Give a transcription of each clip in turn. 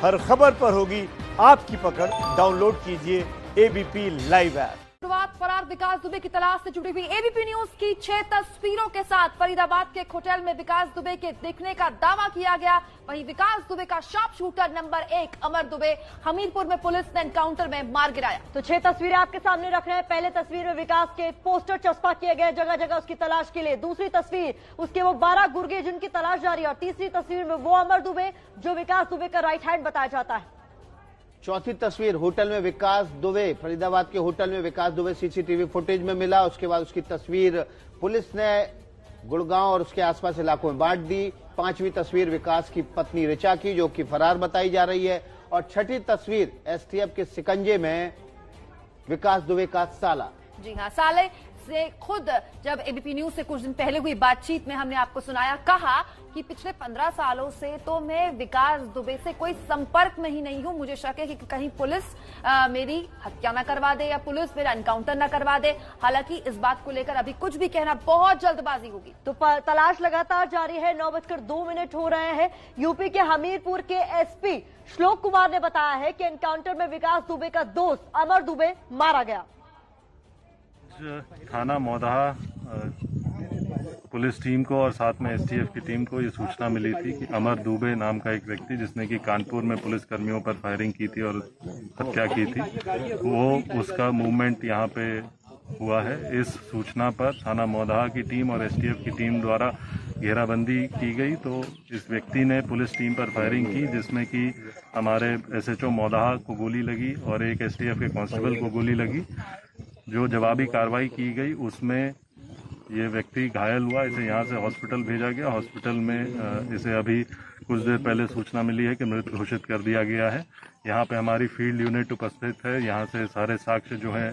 हर खबर पर होगी आपकी पकड़। डाउनलोड कीजिए एबीपी लाइव ऐप। शुरुआत फरार विकास दुबे की तलाश से जुड़ी हुई एबीपी न्यूज की 6 तस्वीरों के साथ। फरीदाबाद के एक होटल में विकास दुबे के दिखने का दावा किया गया। वहीं विकास दुबे का sharp shooter number 1 Amar Dubey Hamirpur में पुलिस ने एनकाउंटर में मार गिराया। तो 6 तस्वीरें आपके सामने रख रहे हैं। पहले तस्वीर में विकास के पोस्टर चस्पा किए गए जगह जगह उसकी तलाश के लिए। दूसरी तस्वीर उसके वो 12 गुर्गे जिनकी तलाश जारी है। और तीसरी तस्वीर में वो अमर दुबे जो विकास दुबे का राइट हैंड बताया जाता है। चौथी तस्वीर होटल में विकास दुबे, फरीदाबाद के होटल में विकास दुबे सीसीटीवी फुटेज में मिला। उसके बाद उसकी तस्वीर पुलिस ने गुड़गांव और उसके आसपास इलाकों में बांट दी। पांचवी तस्वीर विकास की पत्नी ऋचा की जो कि फरार बताई जा रही है। और छठी तस्वीर एसटीएफ के शिकंजे में विकास दुबे का साला। जी हाँ, साले से खुद जब एबीपी न्यूज से कुछ दिन पहले हुई बातचीत में हमने आपको सुनाया, कहा कि पिछले 15 सालों से तो मैं विकास दुबे से कोई संपर्क में ही नहीं हूं। मुझे शक है कि कहीं पुलिस मेरी हत्या न करवा दे या पुलिस मेरा एनकाउंटर न करवा दे। हालांकि इस बात को लेकर अभी कुछ भी कहना बहुत जल्दबाजी होगी। तो तलाश लगातार जारी है। 9:02 हो रहे हैं। यूपी के हमीरपुर के एसपी श्लोक कुमार ने बताया है कि एनकाउंटर में विकास दुबे का दोस्त अमर दुबे मारा गया। थाना मौदहा पुलिस टीम को और साथ में एसटीएफ की टीम को ये सूचना मिली थी कि अमर दुबे नाम का एक व्यक्ति जिसने कि कानपुर में पुलिस कर्मियों पर फायरिंग की थी और हत्या की थी, वो उसका मूवमेंट यहाँ पे हुआ है। इस सूचना पर थाना मौदहा की टीम और एसटीएफ की टीम द्वारा घेराबंदी की गई। तो इस व्यक्ति ने पुलिस टीम पर फायरिंग की जिसमें कि हमारे एसएचओ मौदहा को गोली लगी और एक एसटीएफ के कांस्टेबल को गोली लगी। जो जवाबी कार्रवाई की गई उसमें ये व्यक्ति घायल हुआ। इसे यहाँ से हॉस्पिटल भेजा गया। हॉस्पिटल में इसे अभी कुछ देर पहले सूचना मिली है कि मृत घोषित कर दिया गया है। यहाँ पे हमारी फील्ड यूनिट उपस्थित है। यहाँ से सारे साक्ष्य जो है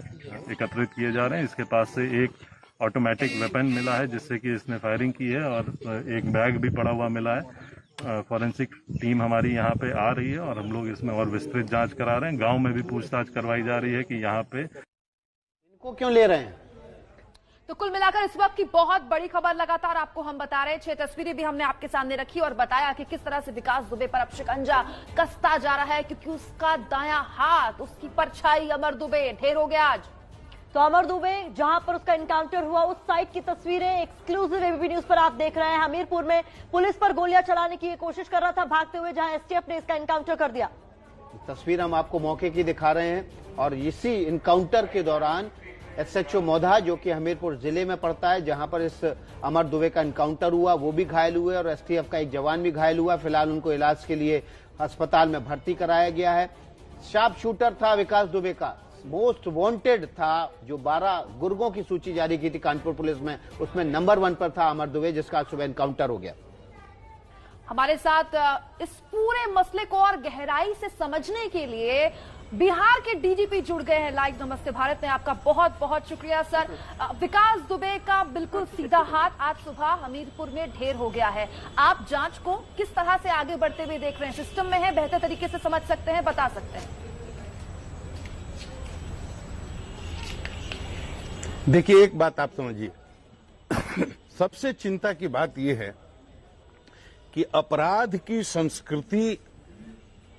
एकत्रित किए जा रहे हैं। इसके पास से एक ऑटोमेटिक वेपन मिला है जिससे कि इसने फायरिंग की है और एक बैग भी पड़ा हुआ मिला है। फॉरेंसिक टीम हमारी यहाँ पे आ रही है और हम लोग इसमें और विस्तृत जाँच करा रहे हैं। गाँव में भी पूछताछ करवाई जा रही है कि यहाँ पे इनको क्यों ले रहे हैं। तो कुल मिलाकर इस वक्त की बहुत बड़ी खबर लगातार आपको हम बता रहे हैं। 6 तस्वीरें भी हमने आपके सामने रखी और बताया कि किस तरह से विकास दुबे पर अब शिकंजा कसता जा रहा है क्योंकि उसका दायां हाथ, उसकी परछाई अमर दुबे ढेर हो गया आज। तो अमर दुबे जहां पर उसका एनकाउंटर हुआ उस साइट की तस्वीरें एक्सक्लूसिव एबीपी न्यूज पर आप देख रहे हैं। हमीरपुर में पुलिस पर गोलियां चलाने की कोशिश कर रहा था भागते हुए, जहां एसटीएफ ने इसका एनकाउंटर कर दिया। तस्वीर हम आपको मौके की दिखा रहे हैं और इसी इनकाउंटर के दौरान एसएचओ मौदहा जो कि हमीरपुर जिले में पड़ता है जहां पर इस अमर दुबे का एनकाउंटर हुआ वो भी घायल हुए और एसटीएफ का एक जवान भी घायल हुआ। फिलहाल उनको इलाज के लिए अस्पताल में भर्ती कराया गया है। शार्प शूटर था विकास दुबे का, मोस्ट वांटेड था। जो 12 गुर्गों की सूची जारी की थी कानपुर पुलिस में, उसमें नंबर 1 पर था अमर दुबे जिसका सुबह एनकाउंटर हो गया। हमारे साथ इस पूरे मसले को और गहराई से समझने के लिए बिहार के डीजीपी जुड़ गए हैं लाइव नमस्ते भारत में। आपका बहुत बहुत शुक्रिया सर। विकास दुबे का बिल्कुल सीधा हाथ आज सुबह हमीरपुर में ढेर हो गया है। आप जांच को किस तरह से आगे बढ़ते हुए देख रहे हैं? सिस्टम में है, बेहतर तरीके से समझ सकते हैं, बता सकते हैं? देखिए, एक बात आप समझिए, सबसे चिंता की बात यह है कि अपराध की संस्कृति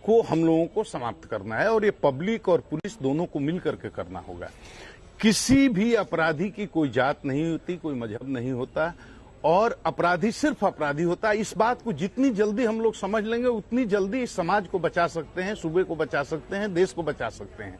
को हम लोगों को समाप्त करना है और ये पब्लिक और पुलिस दोनों को मिलकर के करना होगा। किसी भी अपराधी की कोई जात नहीं होती, कोई मजहब नहीं होता और अपराधी सिर्फ अपराधी होता है। इस बात को जितनी जल्दी हम लोग समझ लेंगे उतनी जल्दी इस समाज को बचा सकते हैं, सूबे को बचा सकते हैं, देश को बचा सकते हैं।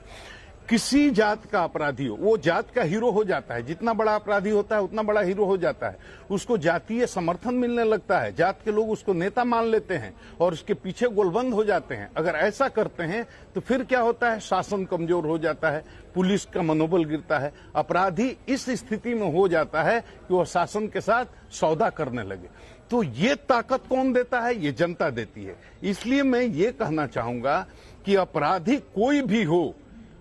किसी जात का अपराधी हो वो जात का हीरो हो जाता है। जितना बड़ा अपराधी होता है उतना बड़ा हीरो हो जाता है। उसको जातीय समर्थन मिलने लगता है, जात के लोग उसको नेता मान लेते हैं और उसके पीछे गोलबंद हो जाते हैं। अगर ऐसा करते हैं तो फिर क्या होता है, शासन कमजोर हो जाता है, पुलिस का मनोबल गिरता है, अपराधी इस स्थिति में हो जाता है कि वह शासन के साथ सौदा करने लगे। तो ये ताकत कौन देता है? ये जनता देती है। इसलिए मैं ये कहना चाहूंगा कि अपराधी कोई भी हो,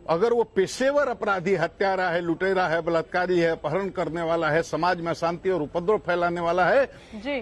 अगर वो पेशेवर अपराधी, हत्यारा है, लुटेरा है, बलात्कारी है, अपहरण करने वाला है, समाज में अशांति और उपद्रव फैलाने वाला है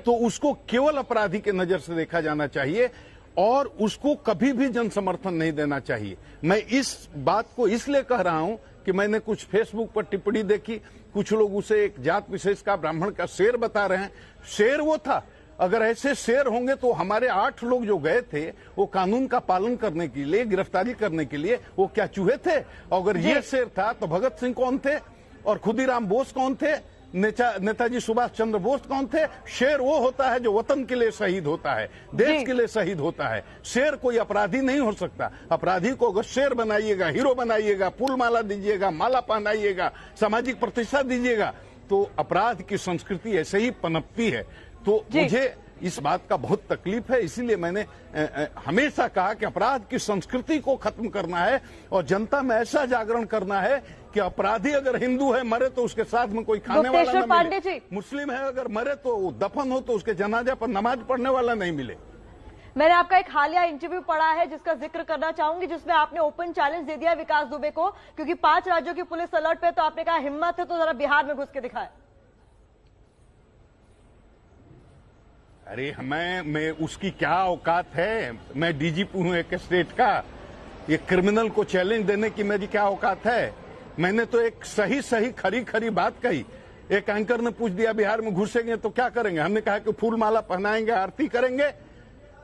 तो उसको केवल अपराधी के नजर से देखा जाना चाहिए और उसको कभी भी जन समर्थन नहीं देना चाहिए। मैं इस बात को इसलिए कह रहा हूं कि मैंने कुछ फेसबुक पर टिप्पणी देखी, कुछ लोग उसे एक जात विशेष का, ब्राह्मण का शेर बता रहे हैं। शेर वो था अगर ऐसे शेर होंगे तो हमारे 8 लोग जो गए थे वो कानून का पालन करने के लिए, गिरफ्तारी करने के लिए, वो क्या चूहे थे? अगर ये शेर था तो भगत सिंह कौन थे और खुदीराम बोस कौन थे, नेताजी सुभाष चंद्र बोस कौन थे? शेर वो होता है जो वतन के लिए शहीद होता है, देश के लिए शहीद होता है। शेर कोई अपराधी नहीं हो सकता। अपराधी को अगर शेर बनाइएगा, हीरो बनाइएगा, फूल माला दीजिएगा, माला पहनाइएगा, सामाजिक प्रतिष्ठा दीजिएगा, तो अपराध की संस्कृति ऐसे ही पनपती है। तो मुझे इस बात का बहुत तकलीफ है, इसीलिए मैंने हमेशा कहा कि अपराध की संस्कृति को खत्म करना है और जनता में ऐसा जागरण करना है कि अपराधी अगर हिंदू है मरे तो उसके साथ में कोई खाने वाला न मिले, मुस्लिम है अगर मरे तो दफन हो तो उसके जनाजा पर नमाज पढ़ने वाला नहीं मिले। मैंने आपका एक हालिया इंटरव्यू पढ़ा है जिसका जिक्र करना चाहूंगी, जिसमें आपने ओपन चैलेंज दे दिया विकास दुबे को, क्योंकि 5 राज्यों की पुलिस अलर्ट पे, तो आपने कहा हिम्मत है तो जरा बिहार में घुस के दिखाए। अरे मैं उसकी क्या औकात है? मैं डीजीपी हूं एक स्टेट का, ये क्रिमिनल को चैलेंज देने की मेरी क्या औकात है? मैंने तो एक सही खरी बात कही। एक एंकर ने पूछ दिया बिहार में घुसेंगे तो क्या करेंगे? हमने कहा कि फूल माला पहनाएंगे, आरती करेंगे।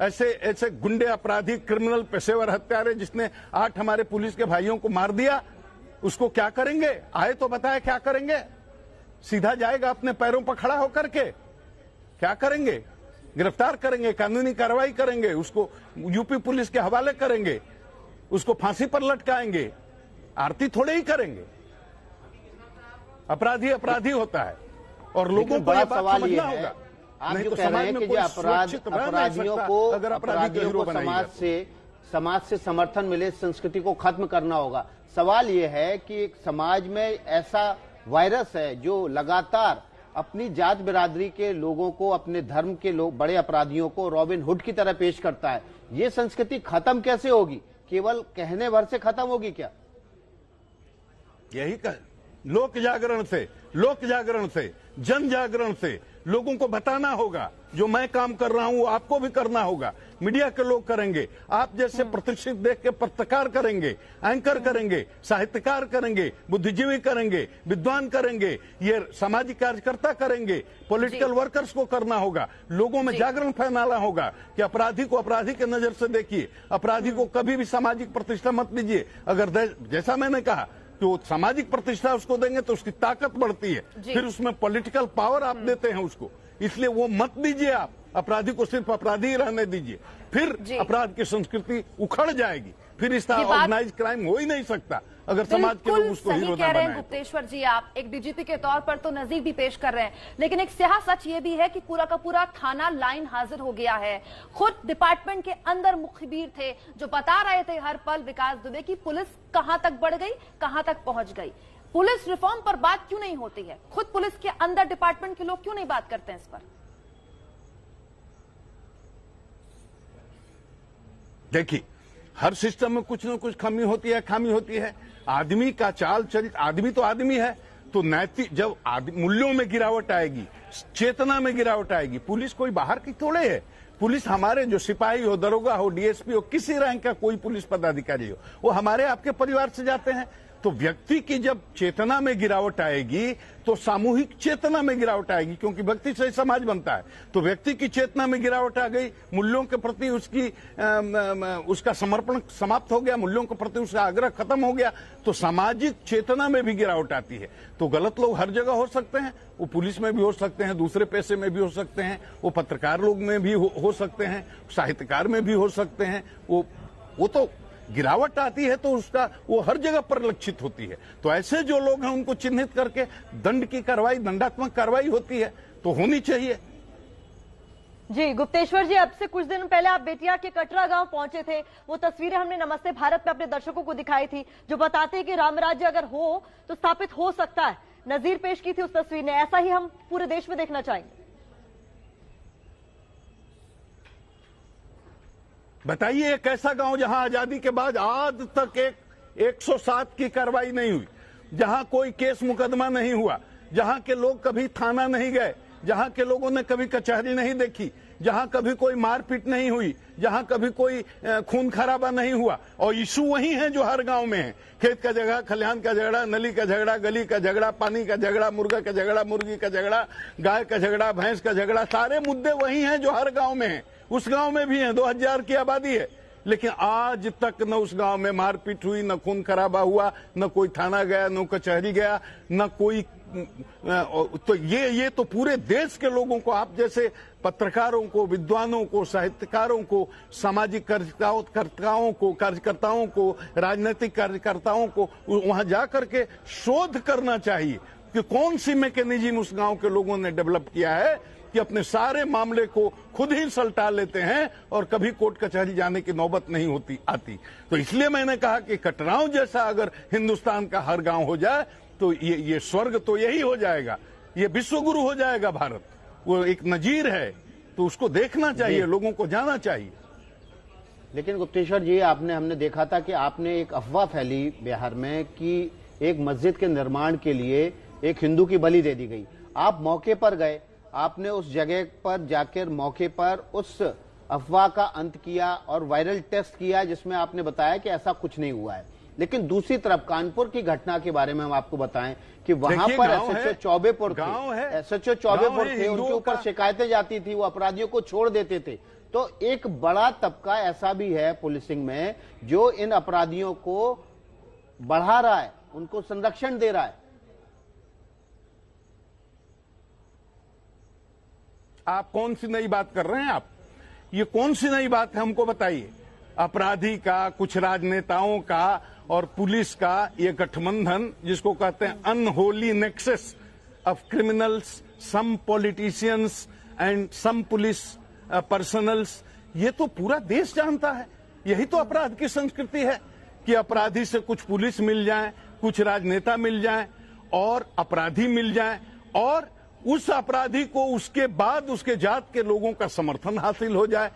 ऐसे गुंडे, अपराधी, क्रिमिनल, पेशेवर हत्यारे जिसने 8 हमारे पुलिस के भाइयों को मार दिया, उसको क्या करेंगे? आए तो बताए क्या करेंगे? सीधा जाएगा अपने पैरों पर खड़ा होकर के? क्या करेंगे? गिरफ्तार करेंगे, कानूनी कार्रवाई करेंगे, उसको यूपी पुलिस के हवाले करेंगे, उसको फांसी पर लटकाएंगे, आरती थोड़े ही करेंगे। अपराधी होता है और लोगों को बड़ा ये बात सवाल ये समझना है, होगा। आप नहीं जो तो कह रहे समाज हैं में कि कोई जो सुरक्षित रह नहीं सकता अगर अपराधियों को समाज से समर्थन मिले, संस्कृति को खत्म करना होगा। सवाल ये है कि एक समाज में ऐसा वायरस है जो लगातार अपनी जात बिरादरी के लोगों को, अपने धर्म के लोग, बड़े अपराधियों को रॉबिन हुड की तरह पेश करता है। ये संस्कृति खत्म कैसे होगी? केवल कहने भर से खत्म होगी क्या? यही कह, लोक जागरण से, जन जागरण से लोगों को बताना होगा। जो मैं काम कर रहा हूं आपको भी करना होगा। मीडिया के लोग करेंगे, आप जैसे प्रतिष्ठित देख के पत्रकार करेंगे, एंकर करेंगे, साहित्यकार करेंगे, बुद्धिजीवी करेंगे, विद्वान करेंगे, ये सामाजिक कार्यकर्ता करेंगे, पॉलिटिकल वर्कर्स को करना होगा। लोगों में जागरण फैलाना होगा कि अपराधी को अपराधी के नजर से देखिए, अपराधी को कभी भी सामाजिक प्रतिष्ठा मत दीजिए। अगर जैसा मैंने कहा तो सामाजिक प्रतिष्ठा उसको देंगे तो उसकी ताकत बढ़ती है, फिर उसमें पॉलिटिकल पावर आप देते हैं उसको, इसलिए वो मत दीजिए। आप अपराधी को सिर्फ अपराधी ही रहने दीजिए, फिर अपराध की संस्कृति उखड़ जाएगी, फिर इस तरह ऑर्गेनाइज क्राइम हो ही नहीं सकता अगर समाज के लोग उसको हीरो ना बनाएं। गुप्तेश्वर जी, आप एक डीजीपी के तौर पर तो नजीर भी पेश कर रहे हैं, लेकिन एक स्याह सच ये भी है कि पूरा का पूरा थाना लाइन हाजिर हो गया है। खुद डिपार्टमेंट के अंदर मुखबिर थे जो बता रहे थे हर पल विकास दुबे की पुलिस कहां तक बढ़ गई, कहां तक पहुंच गई। पुलिस रिफॉर्म पर बात क्यों नहीं होती है? खुद पुलिस के अंदर डिपार्टमेंट के लोग क्यों नहीं बात करते हैं इस पर? देखिए, हर सिस्टम में कुछ न कुछ खामी होती है। आदमी का चाल चरित्र, आदमी तो आदमी है, तो नैतिक जब मूल्यों में गिरावट आएगी, चेतना में गिरावट आएगी। पुलिस कोई बाहर की थोड़े है। पुलिस हमारे जो सिपाही हो, दरोगा हो, डीएसपी हो, किसी रैंक का कोई पुलिस पदाधिकारी हो, वो हमारे आपके परिवार से जाते हैं। तो व्यक्ति की जब चेतना में गिरावट आएगी तो सामूहिक चेतना में गिरावट आएगी, क्योंकि व्यक्ति से ही समाज बनता है। तो व्यक्ति की चेतना में गिरावट आ गई, मूल्यों के प्रति उसका समर्पण समाप्त हो गया, मूल्यों के प्रति उसका आग्रह खत्म हो गया, तो सामाजिक चेतना में भी गिरावट आती है। तो गलत लोग हर जगह हो सकते हैं, वो पुलिस में भी हो सकते हैं, दूसरे पेशे में भी हो सकते हैं, वो पत्रकार लोग में भी हो सकते हैं, साहित्यकार में भी हो सकते हैं। वो तो गिरावट आती है तो उसका वो हर जगह परिलक्षित होती है। तो ऐसे जो लोग हैं उनको चिन्हित करके दंड की कार्रवाई, दंडात्मक कार्रवाई होती है तो होनी चाहिए। जी गुप्तेश्वर जी, अब से कुछ दिन पहले आप बेतिया के कटरा गांव पहुंचे थे। वो तस्वीरें हमने नमस्ते भारत में अपने दर्शकों को दिखाई थी, जो बताते हैं कि राम राज्य अगर हो तो स्थापित हो सकता है। नजीर पेश की थी उस तस्वीर ने, ऐसा ही हम पूरे देश में देखना चाहेंगे। बताइए एक ऐसा गांव जहां आजादी के बाद आज तक 107 की कार्रवाई नहीं हुई, जहां कोई केस मुकदमा नहीं हुआ, जहां के लोग कभी थाना नहीं गए, जहां के लोगों ने कभी कचहरी नहीं देखी, जहां कभी कोई मारपीट नहीं हुई, जहां कभी कोई खून खराबा नहीं हुआ, और इशू वही है जो हर गांव में है। खेत का झगड़ा, खलिहान का झगड़ा, नली का झगड़ा, गली का झगड़ा, पानी का झगड़ा, मुर्गा का झगड़ा, मुर्गी का झगड़ा, गाय का झगड़ा, भैंस का झगड़ा, सारे मुद्दे वही हैं जो हर गांव में है। उस गांव में भी है, 2000 की आबादी है, लेकिन आज तक न उस गांव में मारपीट हुई, न खून खराबा हुआ, न कोई थाना गया, न कचहरी गया, न कोई। तो ये तो पूरे देश के लोगों को, आप जैसे पत्रकारों को, विद्वानों को, साहित्यकारों को, सामाजिक कार्यकर्ताओं को, राजनीतिक कार्यकर्ताओं को वहां जाकर के शोध करना चाहिए कि कौन सी मैकेनिज्म उस गांव के लोगों ने डेवलप किया है कि अपने सारे मामले को खुद ही सलटा लेते हैं और कभी कोर्ट कचहरी जाने की नौबत नहीं आती। तो इसलिए मैंने कहा कि कटरांव जैसा अगर हिंदुस्तान का हर गांव हो जाए तो ये स्वर्ग तो यही हो जाएगा, ये विश्वगुरु हो जाएगा भारत। वो एक नजीर है, तो उसको देखना चाहिए, लोगों को जाना चाहिए। लेकिन गुप्तेश्वर जी, हमने देखा था कि आपने एक अफवाह फैली बिहार में कि एक मस्जिद के निर्माण के लिए एक हिंदू की बलि दे दी गई। आप मौके पर गए, आपने उस जगह पर जाकर मौके पर उस अफवाह का अंत किया और वायरल टेस्ट किया, जिसमें आपने बताया कि ऐसा कुछ नहीं हुआ है। लेकिन दूसरी तरफ कानपुर की घटना के बारे में हम आपको बताएं कि वहां पर एसएचओ चौबेपुर थे, उनके ऊपर शिकायतें जाती थी, वो अपराधियों को छोड़ देते थे। तो एक बड़ा तबका ऐसा भी है पुलिसिंग में जो इन अपराधियों को बढ़ा रहा है, उनको संरक्षण दे रहा है। आप कौन सी नई बात कर रहे हैं? आप ये कौन सी नई बात है, हमको बताइए। अपराधी का, कुछ राजनेताओं का और पुलिस का ये गठबंधन, जिसको कहते हैं unholy nexus of criminals, some politicians and some police personnels, ये तो पूरा देश जानता है। यही तो अपराध की संस्कृति है कि अपराधी से कुछ पुलिस मिल जाए, कुछ राजनेता मिल जाए और अपराधी मिल जाए, और उस अपराधी को उसके बाद उसके जात के लोगों का समर्थन हासिल हो जाए।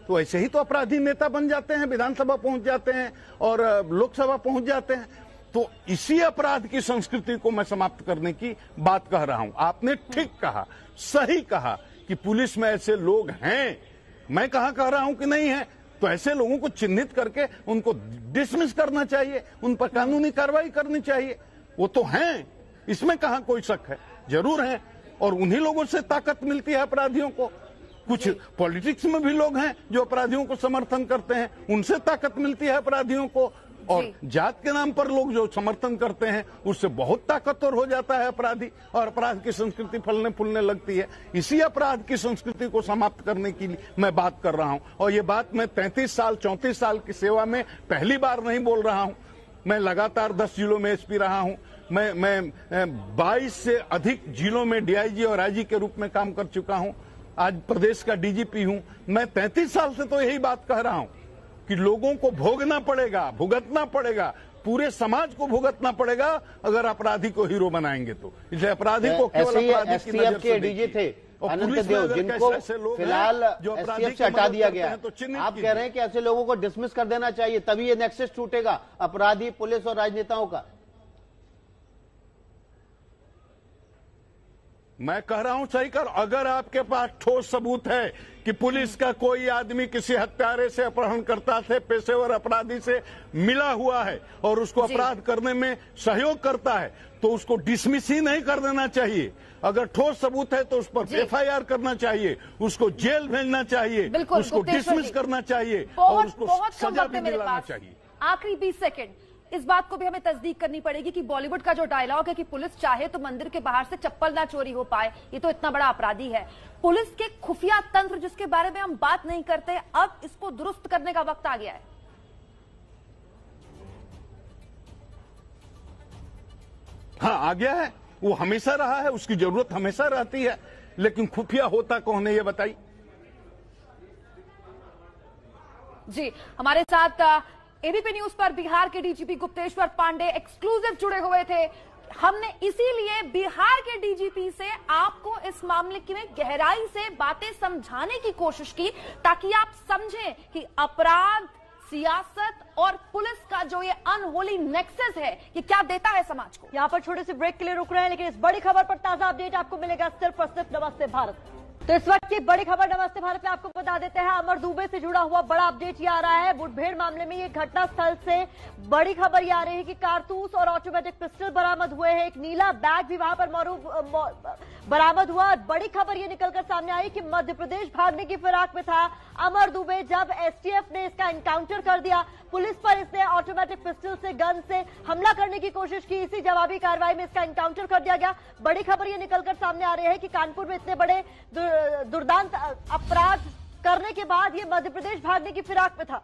तो ऐसे ही तो अपराधी नेता बन जाते हैं, विधानसभा पहुंच जाते हैं और लोकसभा पहुंच जाते हैं। तो इसी अपराध की संस्कृति को मैं समाप्त करने की बात कह रहा हूं। आपने ठीक कहा, सही कहा कि पुलिस में ऐसे लोग हैं। मैं कहां कह रहा हूं कि नहीं है। तो ऐसे लोगों को चिन्हित करके उनको डिसमिस करना चाहिए, उन पर कानूनी कार्रवाई करनी चाहिए। वो तो हैं, इसमें कहां कोई शक है, जरूर हैं। और उन्हीं लोगों से ताकत मिलती है अपराधियों को। कुछ पॉलिटिक्स में भी लोग हैं जो अपराधियों को समर्थन करते हैं, उनसे ताकत मिलती है अपराधियों को। और जात के नाम पर लोग जो समर्थन करते हैं, उससे बहुत ताकतवर हो जाता है अपराधी, और अपराध की संस्कृति फलने फूलने लगती है। इसी अपराध की संस्कृति को समाप्त करने की मैं बात कर रहा हूं। और ये बात मैं 34 साल की सेवा में पहली बार नहीं बोल रहा हूं। मैं लगातार 10 जिलों में एसपी रहा हूं। मैं 22 से अधिक जिलों में डीआईजी और आईजी के रूप में काम कर चुका हूं। आज प्रदेश का डीजीपी हूं। मैं 33 साल से तो यही बात कह रहा हूं कि लोगों को भोगना पड़ेगा, भुगतना पड़ेगा, पूरे समाज को भुगतना पड़ेगा अगर अपराधी को हीरो बनाएंगे तो। इसलिए अपराधी को केवल अपराधी की नजर से डीजी थे अनंत देव, जिनको फिलहाल एसटीएफ से हटा दिया गया। तो आप कह रहे हैं कि ऐसे लोगों को डिसमिस कर देना चाहिए, तभी ये नेक्सस टूटेगा अपराधी, पुलिस और राजनेताओं का। मैं कह रहा हूं सही कर। अगर आपके पास ठोस सबूत है कि पुलिस का कोई आदमी किसी हत्यारे से, अपहरणकर्ता से, पेशेवर अपराधी से मिला हुआ है और उसको अपराध करने में सहयोग करता है, तो उसको डिसमिस ही नहीं कर देना चाहिए। अगर ठोस सबूत है तो उस पर एफआईआर करना चाहिए, उसको जेल भेजना चाहिए, उसको डिसमिस करना चाहिए और उसको सजा भी दिलाना चाहिए। आखिरी 20 सेकंड, इस बात को भी हमें तस्दीक करनी पड़ेगी कि बॉलीवुड का जो डायलॉग है कि पुलिस चाहे तो मंदिर के बाहर से चप्पल ना चोरी हो पाए, ये तो इतना बड़ा अपराधी है। पुलिस के खुफिया तंत्र जिसके बारे में हम बात नहीं करते, अब इसको दुरुस्त करने का वक्त आ गया है। हाँ, आ गया है। वो हमेशा रहा है, उसकी जरूरत हमेशा रहती है, लेकिन खुफिया होता कौन है ये बताइए। जी, हमारे साथ एबीपी न्यूज पर बिहार के डीजीपी गुप्तेश्वर पांडे एक्सक्लूसिव जुड़े हुए थे। हमने इसीलिए बिहार के डीजीपी से आपको इस मामले की में गहराई से बातें समझाने की कोशिश की, ताकि आप समझें कि अपराध, सियासत और पुलिस का जो ये अनहोली नेक्सस है, ये क्या देता है समाज को। यहाँ पर छोटे से ब्रेक के लिए रुक रहे हैं, लेकिन इस बड़ी खबर पर ताजा अपडेट आपको मिलेगा सिर्फ और सिर्फ नमस्ते भारत। तो इस वक्त की बड़ी खबर नमस्ते भारत में आपको बता देते हैं, अमर दुबे से जुड़ा हुआ बड़ा अपडेट ये आ रहा है। मुठभेड़ मामले में ये घटना स्थल से बड़ी खबर ये आ रही है कि कारतूस और ऑटोमेटिक पिस्टल बरामद हुए हैं। एक नीला बैग भी वहां पर बरामद हुआ। बड़ी खबर ये निकलकर सामने आई कि मध्य प्रदेश भागने की फिराक में था अमर दुबे। जब एसटीएफ ने इसका एनकाउंटर कर दिया, पुलिस पर इसने ऑटोमेटिक पिस्टल से, गन से हमला करने की कोशिश की। इसी जवाबी कार्रवाई में इसका एनकाउंटर कर दिया गया। बड़ी खबर ये निकलकर सामने आ रही है कि कानपुर में इतने बड़े दुर्दांत अपराध करने के बाद ये मध्य प्रदेश भागने की फिराक में था।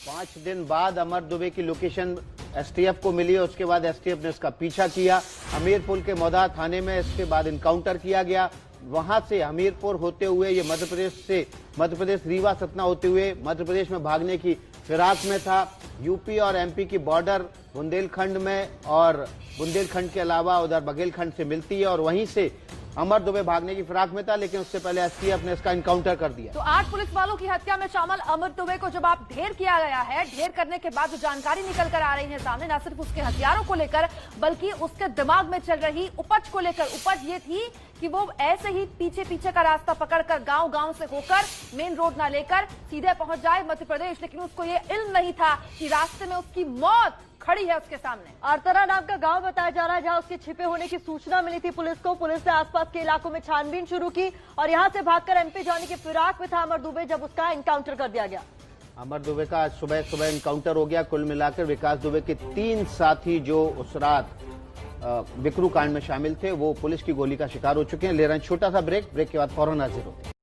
5 दिन बाद अमर दुबे की लोकेशन एसटीएफ को मिली। उसके बाद एसटीएफ ने इसका पीछा किया। हमीरपुर के मौदा थाने में इसके बाद इनकाउंटर किया गया। वहां से हमीरपुर होते हुए ये मध्य प्रदेश रीवा सतना होते हुए मध्य प्रदेश में भागने की फिराक में था। यूपी और एमपी की बॉर्डर बुंदेलखंड में, और बुंदेलखंड के अलावा उधर बघेलखंड से मिलती है, और वहीं से अमर दुबे भागने की फिराक में था। लेकिन उससे पहले एसटीएफ ने इसका इनकाउंटर कर दिया। तो 8 पुलिस वालों की हत्या में शामिल अमर दुबे को जब आप ढेर किया गया है, ढेर करने के बाद जो जानकारी निकल कर आ रही है सामने, न सिर्फ उसके हथियारों को लेकर बल्कि उसके दिमाग में चल रही उपज को लेकर। उपज ये थी कि वो ऐसे ही पीछे पीछे का रास्ता पकड़कर गांव से होकर मेन रोड ना लेकर सीधे पहुंच जाए मध्य प्रदेश। लेकिन उसको ये इल्म नहीं था कि रास्ते में उसकी मौत खड़ी है उसके सामने। आरतरा नाम का गांव बताया जा रहा है जहां उसके छिपे होने की सूचना मिली थी पुलिस को। पुलिस ने आसपास के इलाकों में छानबीन शुरू की और यहां से भागकर एमपी जाने की फिराक में था अमर दुबे जब उसका एनकाउंटर कर दिया गया। अमर दुबे का आज सुबह एनकाउंटर हो गया। कुल मिलाकर विकास दुबे के 3 साथी जो उस रात बिकरू कांड में शामिल थे वो पुलिस की गोली का शिकार हो चुके हैं। ले रहे हैं छोटा सा ब्रेक के बाद फौरन हाजिर होते हैं।